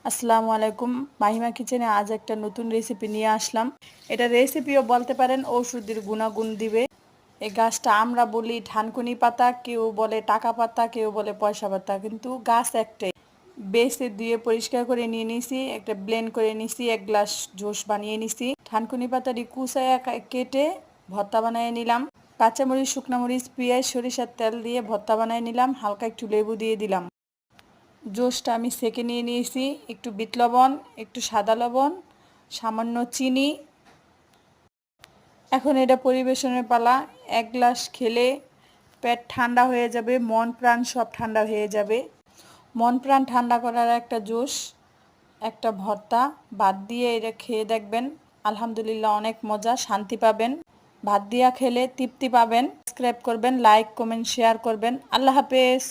আসসালামু আলাইকুম। মাহিমা কিচেনে আজ একটা নতুন রেসিপি নিয়ে আসলাম। এটা রেসিপিও বলতে পারেন, ঔষধির গুণাগুণ দিবে। এই গাছটা আমরা বলি ধানকুনি পাতা, কেউ বলে টাকা পাতা, কেউ বলে পয়সা পাতা, কিন্তু গাছ একটাই। বেছে দিয়ে পরিষ্কার করে নিয়ে নিছি, একটা ব্লেন্ড করে নিছি, 1 গ্লাস জুস বানিয়ে নিছি। ধানকুনি পাতাটি কুচায়া কেটে ভর্তা বানিয়ে নিলাম। কাঁচামরিচ, শুকনা মরিচ, পেঁয়াজ, সরিষার তেল দিয়ে ভর্তা বানিয়ে নিলাম। হালকা একটু লেবু দিয়ে দিলাম। জুসটা আমি সেকে নিয়ে নিয়েছি, একটু বিট লবণ, একটু সাদা লবণ, সামান্য চিনি। এখন এটা পরিবেশনের পালা। 1 গ্লাস খেলে পেট ঠান্ডা হয়ে যাবে, মন প্রাণ সব ঠান্ডা হয়ে যাবে। মন প্রাণ ঠান্ডা করার একটা জুস, একটা ভর্তা, ভাত দিয়ে এটা খেয়ে দেখবেন। আলহামদুলিল্লাহ, অনেক মজা, শান্তি পাবেন। ভাত দিয়া খেলে তৃপ্তি পাবেন। সাবস্ক্রাইব করবেন, লাইক কমেন্ট শেয়ার করবেন। আল্লাহ হাফেজ।